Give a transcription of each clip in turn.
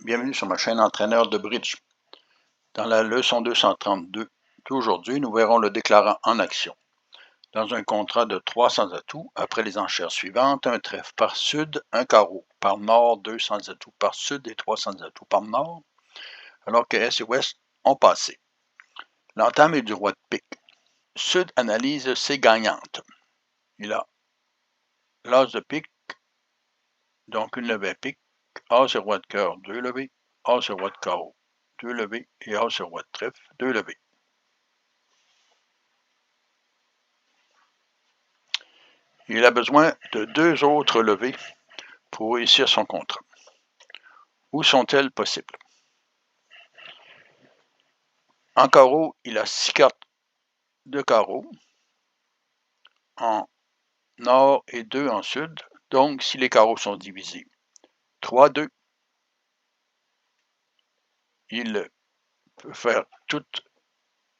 bienvenue sur ma chaîne Entraîneur de bridge. Dans la leçon 232 d'aujourd'hui, nous verrons le déclarant en action. Dans un contrat de 300 atouts, après les enchères suivantes, un trèfle par sud, un carreau par nord, 200 atouts par sud et 300 atouts par nord, alors que S et Ouest ont passé. L'entame est du roi de pique. Sud analyse ses gagnantes. Il a l'as de pique, donc une levée à pique, As et roi de cœur, 2 levées, As et roi de carreau, 2 levées, et As et roi de trèfle, 2 levées. Il a besoin de 2 autres levées pour réussir son contrat. Où sont-elles possibles? En carreau, il a 6 cartes de carreau, en nord et 2 en sud, donc si les carreaux sont divisés 3-2, il peut faire toutes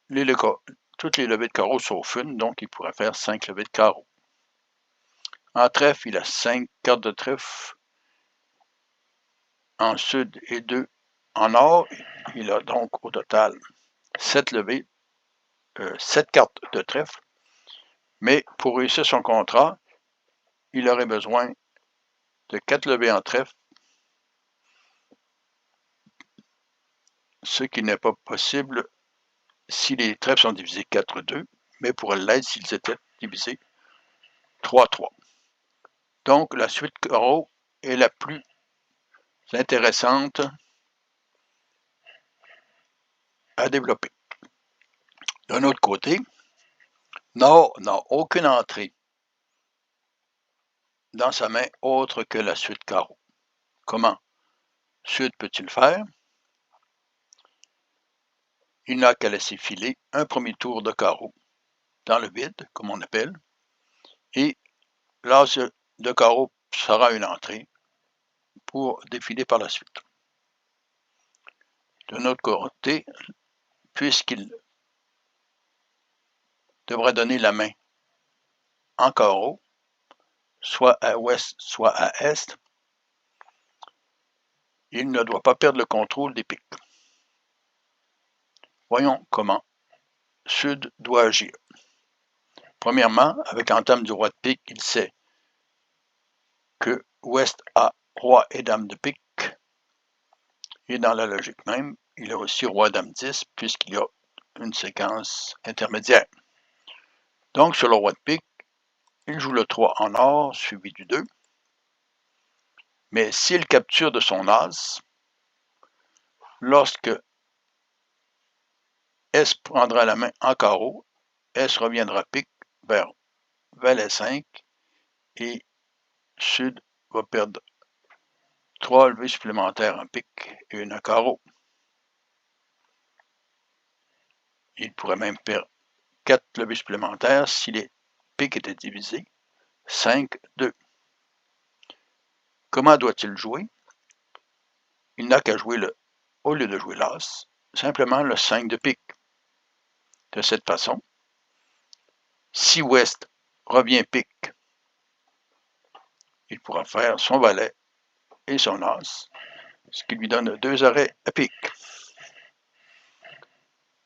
les levées de carreau sauf une, donc il pourrait faire 5 levées de carreau. En trèfle, il a 5 cartes de trèfle en sud et 2 en nord. Il a donc au total 7 levées, 7 cartes de trèfle. Mais pour réussir son contrat, il aurait besoin de 4 levées en trèfle, ce qui n'est pas possible si les trèfles sont divisés 4-2, mais pourrait l'être s'ils étaient divisés 3-3. Donc la suite carreau est la plus intéressante à développer. D'un autre côté, Nord n'a aucune entrée dans sa main autre que la suite carreau. Comment Sud peut-il faire? Il n'a qu'à laisser filer un premier tour de carreau dans le vide, comme on appelle, et l'as de carreau sera une entrée pour défiler par la suite. De notre côté, puisqu'il devrait donner la main en carreau, soit à ouest, soit à est, il ne doit pas perdre le contrôle des piques. Voyons comment Sud doit agir. Premièrement, avec l'entame du roi de pique, il sait que Ouest a roi et dame de pique, et dans la logique même, il a aussi roi dame 10, puisqu'il y a une séquence intermédiaire. Donc, sur le roi de pique, il joue le 3 en or, suivi du 2. Mais s'il capture de son as, lorsque S prendra la main en carreau, S reviendra pique vers valet 5, et Sud va perdre 3 levées supplémentaires en pique et une en carreau. Il pourrait même perdre 4 levées supplémentaires si les piques étaient divisés 5-2. Comment doit-il jouer? Il n'a qu'à jouer au lieu de jouer l'as, simplement le 5 de pique. De cette façon, si Ouest revient pique, il pourra faire son valet et son as, ce qui lui donne 2 arrêts à pique.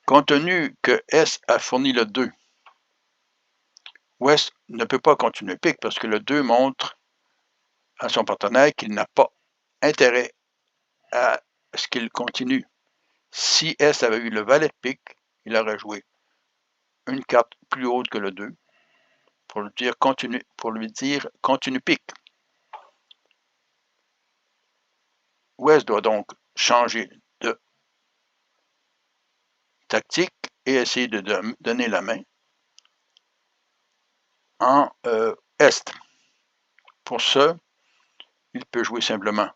Compte tenu que S a fourni le 2, Ouest ne peut pas continuer pique parce que le 2 montre à son partenaire qu'il n'a pas intérêt à ce qu'il continue. Si S avait eu le valet de pique, il aurait joué une carte plus haute que le 2 pour lui dire continue pique. Ouest doit donc changer de tactique et essayer de donner la main en Est. Pour ce, il peut jouer simplement,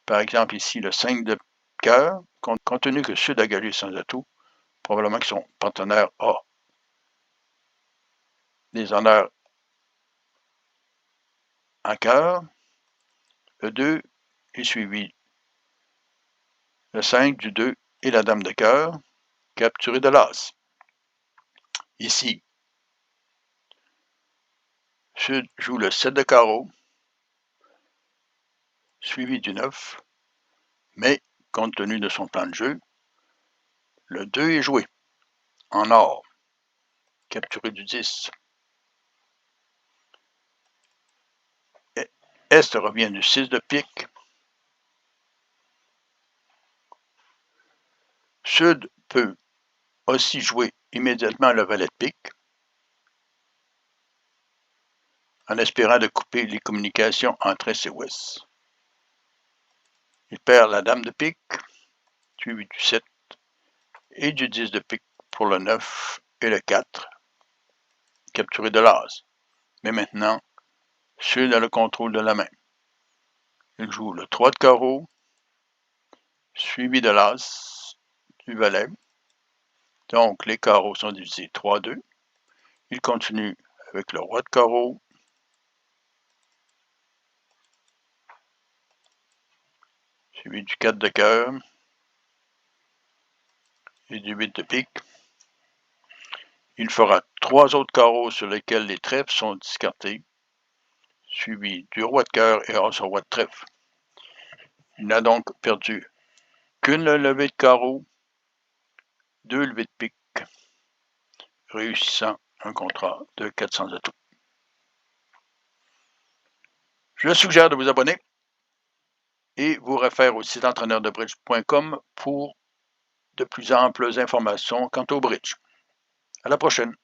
par exemple ici, le 5 de cœur, compte tenu que Sud a gagné sans atout, probablement que son partenaire a des honneurs en cœur. Le 2 est suivi le 5 du 2 et la dame de cœur, capturée de l'as. Ici, Sud joue le 7 de carreau, suivi du 9, mais compte tenu de son plan de jeu. Le 2 est joué, en or, capturé du 10. Est revient du 6 de pique. Sud peut aussi jouer immédiatement le valet de pique, en espérant de couper les communications entre Est et Ouest. Il perd la dame de pique, suivi du 7 et du 10 de pique pour le 9 et le 4, capturé de l'as. Mais maintenant, Sud a le contrôle de la main. Il joue le 3 de carreau, suivi de l'as du valet. Donc, les carreaux sont divisés 3-2. Il continue avec le roi de carreau, suivi du 4 de cœur et du 8 de pique. Il fera 3 autres carreaux sur lesquels les trèfles sont discartés, suivi du roi de cœur et as roi de trèfle. Il n'a donc perdu qu'une levée de carreau, 2 levées de pique, réussissant un contrat de 400 atouts. Je suggère de vous abonner et vous réfère au site entraîneurdebridge.com pour de plus amples informations quant au bridge. À la prochaine.